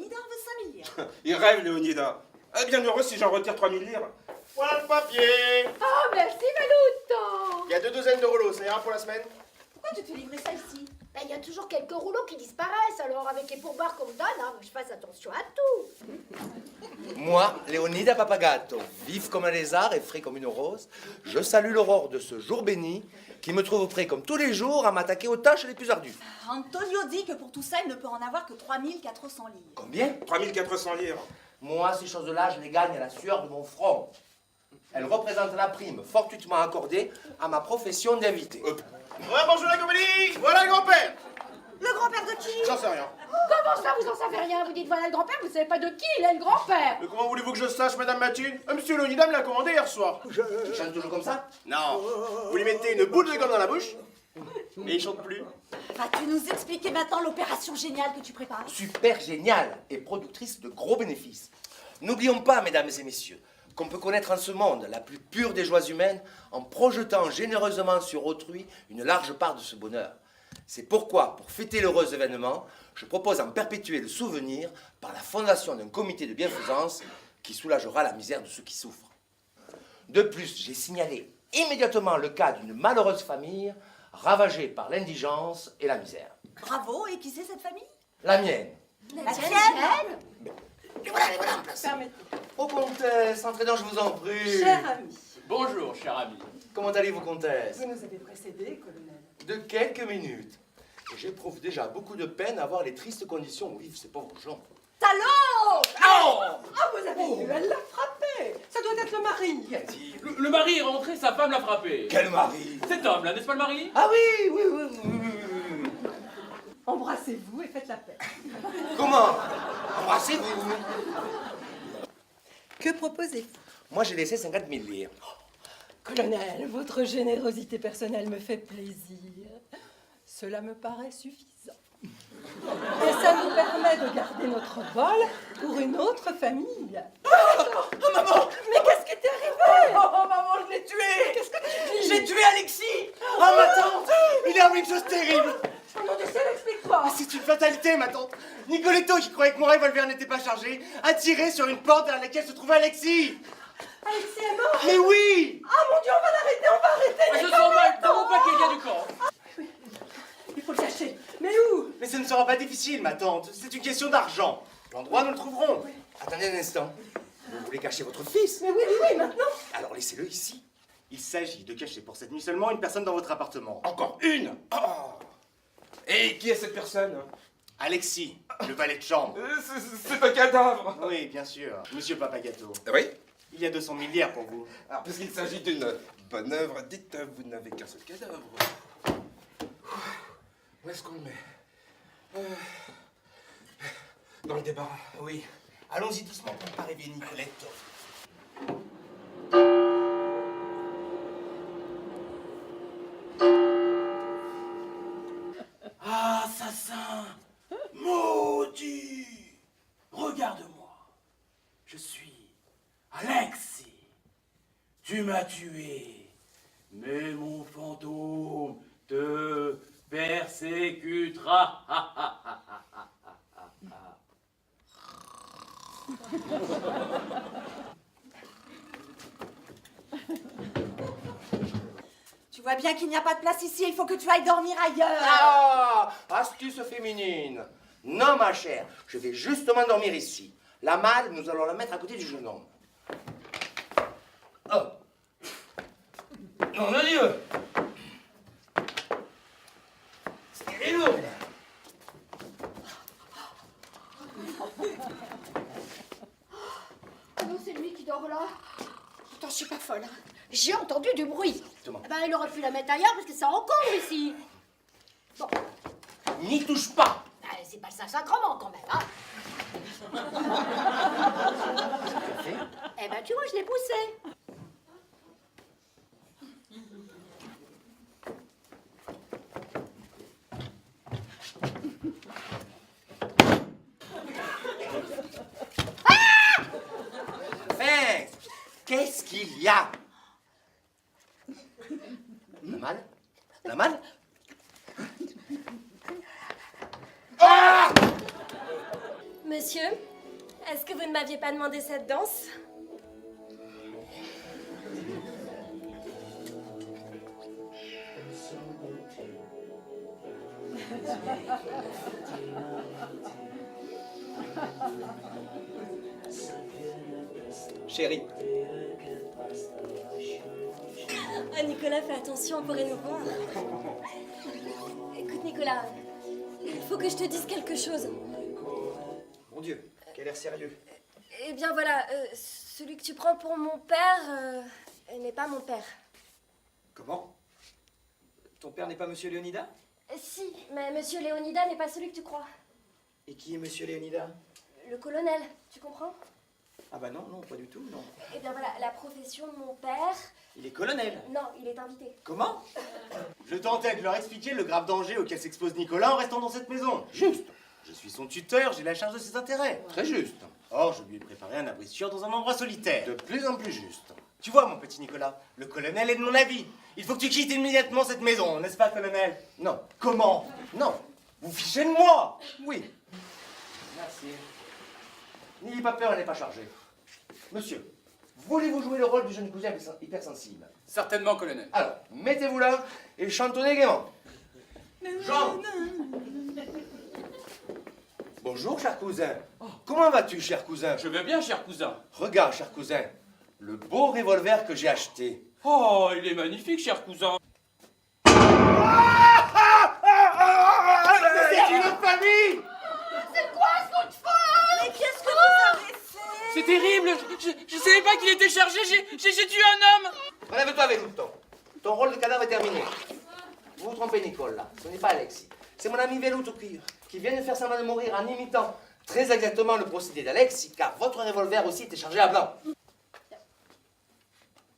Léonida en veut 5 000 lires. Il rêve, Léonida. Bien heureux si j'en retire 3 000 lires. Voilà le papier. Oh, merci Malouton. Il y a 2 douzaines de rouleaux, ça ira pour la semaine? Pourquoi tu te fais livrer ça ici? Ben, il y a toujours quelques rouleaux qui disparaissent, alors avec les pourboires qu'on me donne, hein, je fasse attention à tout. Moi, Léonida Papagato, vive comme un lézard et frais comme une rose, je salue l'aurore de ce jour béni qui me trouve prêt comme tous les jours à m'attaquer aux tâches les plus ardues. Antonio dit que pour tout ça, il ne peut en avoir que 3 400 lires. Combien? 3 400 lires. Moi, ces choses-là, je les gagne à la sueur de mon front. Elles représentent la prime fortuitement accordée à ma profession d'invité. Ouais, bonjour la comédie. Voilà le grand-père. Le grand-père de qui? J'en sais rien. Comment ça, vous en savez rien? Vous dites voilà le grand-père, vous savez pas de qui il est le grand-père? Mais comment voulez-vous que je sache, madame Mathilde? Monsieur Léonida me l'a commandé hier soir. Tu chantes toujours comme ça? Non. Vous lui mettez une boule de gomme dans la bouche et il chante plus. Vas-tu nous expliquer maintenant l'opération géniale que tu prépares? Super géniale et productrice de gros bénéfices. N'oublions pas, mesdames et messieurs, qu'on peut connaître en ce monde la plus pure des joies humaines en projetant généreusement sur autrui une large part de ce bonheur. C'est pourquoi, pour fêter l'heureux événement, je propose d'en perpétuer le souvenir par la fondation d'un comité de bienfaisance qui soulagera la misère de ceux qui souffrent. De plus, j'ai signalé immédiatement le cas d'une malheureuse famille ravagée par l'indigence et la misère. Bravo, et qui c'est cette famille? La mienne. La tienne? Et voilà, les voilà en place. Oh, comtesse, entrez donc, je vous en prie. Cher ami, Bonjour, cher ami. Comment allez-vous, comtesse? vous nous avez précédés, colonel. De quelques minutes. Et j'éprouve déjà beaucoup de peine à voir les tristes conditions où vivent ces pauvres gens. Talon! Ah, vous avez vu, elle l'a frappé. Ça doit être le mari. Le mari est rentré, sa femme l'a frappé. Quel mari? Cet homme-là, n'est-ce pas le mari? Ah oui, oui, oui, oui, oui, oui. Embrassez-vous et faites la paix. Comment? Embrassez-vous. Que proposez-vous? Moi, j'ai laissé 50 000 lires. Colonel, votre générosité personnelle me fait plaisir. Cela me paraît suffisant. Et ça nous permet de garder notre vol pour une autre famille. Oh, maman! Mais qu'est-ce qui t'est arrivé? Oh, maman, je l'ai tué! Qu'est-ce que tu dis? J'ai tué Alexis! Oh, ma tante! Il est arrivé une chose terrible! Oh mon Dieu, ciel, explique-toi. Mais c'est une fatalité, ma tante. Nicoletto, qui croyait que mon revolver n'était pas chargé, a tiré sur une porte derrière laquelle se trouvait Alexis. Alexis est mort. Mais oui! Ah mon Dieu, on va l'arrêter, Je sens mal dans mon paquet, il y a du camp. Il faut le cacher. Mais où? Mais ce ne sera pas difficile, ma tante. C'est une question d'argent. L'endroit, nous le trouverons. Attendez un instant. Vous voulez cacher votre fils? Mais oui, oui, oui, maintenant. Alors laissez-le ici. Il s'agit de cacher pour cette nuit seulement une personne dans votre appartement. Encore une. Oh. Et qui est cette personne? Alexis, le valet de chambre. C'est un cadavre. Oui, bien sûr. Monsieur Papagato, Oui. il y a 200 000 lires pour vous. Alors, puisqu'il s'agit d'une bonne œuvre, dites, vous n'avez qu'un seul cadavre. Où est-ce qu'on le met? Dans le débarras. Oui. Allons-y doucement pour ne pas réveiller Nicoletto. Ah, assassin! Maudit! Regarde-moi. Je suis Alexis. Tu m'as tué. Mais mon fantôme te persécutera. Tu vois bien qu'il n'y a pas de place ici, il faut que tu ailles dormir ailleurs. Ah! Astuce féminine. Non, ma chère, je vais justement dormir ici. La malle, nous allons la mettre à côté du jeune homme. Oh! Nom de Dieu! C'est lourd! Ah non, c'est lui qui dort là. Attends, je suis pas folle. Hein. J'ai entendu du bruit. Exactement. Eh ben, il aurait pu la mettre ailleurs parce que ça encombre ici. Bon, N'y touche pas! c'est pas le Saint-Sacrement quand même, hein. Eh ben, tu vois, je l'ai poussé. Enfin, qu'est-ce qu'il y a? La malle? La malle? Monsieur, est-ce que vous ne m'aviez pas demandé cette danse? Chérie. Ah, Nicolas, fais attention, on pourrait nous voir. Écoute, Nicolas, il faut que je te dise quelque chose. Mon Dieu, quel air sérieux. Eh bien voilà, celui que tu prends pour mon père n'est pas mon père. Comment? Ton père n'est pas Monsieur Léonidas? Si, mais Monsieur Léonidas n'est pas celui que tu crois. Et qui est Monsieur Léonidas? Le colonel, tu comprends? Ah bah non, non, pas du tout, non. Eh bien voilà, la profession de mon père... Il est colonel. Non, il est invité. Comment? Je tentais de leur expliquer le grave danger auquel s'expose Nicolas en restant dans cette maison. Juste. Je suis son tuteur, j'ai la charge de ses intérêts. Très juste. Or, je lui ai préparé un abri sûr dans un endroit solitaire. De plus en plus juste. Tu vois, mon petit Nicolas, le colonel est de mon avis. Il faut que tu quittes immédiatement cette maison, n'est-ce pas, colonel? Non. Comment? Non. Vous fichez de moi? Oui. Merci. N'ayez pas peur, elle n'est pas chargée. Monsieur, voulez-vous jouer le rôle du jeune cousin hypersensible? Certainement, colonel. Alors, mettez-vous là et chantonnez gaiement. Jean. Bonjour, cher cousin. Comment vas-tu, cher cousin? Je vais bien, cher cousin. Regarde, cher cousin, le beau revolver que j'ai acheté. Oh, il est magnifique, cher cousin. C'est une autre famille! Mais qu'est-ce que vous avez fait? C'est terrible. Je savais pas qu'il était chargé. J'ai tué un homme. Relève-toi, Velluto. Ton rôle de cadavre est terminé. Vous vous trompez, Nicole, là. Ce n'est pas Alexis. C'est mon ami Velluto qui vient de faire semblant de mourir en imitant très exactement le procédé d'Alexis, car votre revolver aussi était chargé à blanc. Vous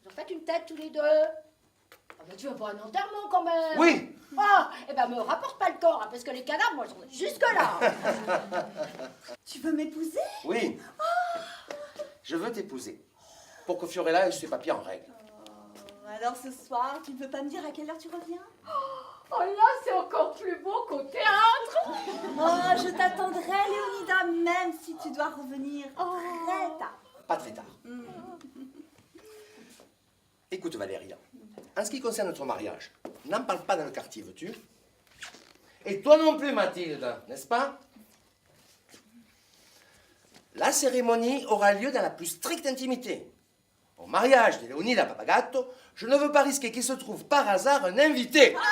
en faites une tête tous les deux. Ah bah, tu vas pour un enterrement quand même. Oui. Ah, eh ben me rapporte pas le corps, hein, parce que les cadavres, moi, j'en ai jusque-là. Tu veux m'épouser? Oui. Je veux t'épouser. Pour que Fiorella ait ses papiers en règle. Alors ce soir, tu ne peux pas me dire à quelle heure tu reviens? Oh là, c'est encore plus beau qu'au théâtre. Oh, je t'attendrai, Léonidas, même si tu dois revenir très tard. Pas très tard. Écoute, Valéria. En ce qui concerne notre mariage, n'en parle pas dans le quartier, veux-tu? Et toi non plus, Mathilde, n'est-ce pas? La cérémonie aura lieu dans la plus stricte intimité. Au mariage de Leonida Papagatto, je ne veux pas risquer qu'il se trouve par hasard un invité. Nicolas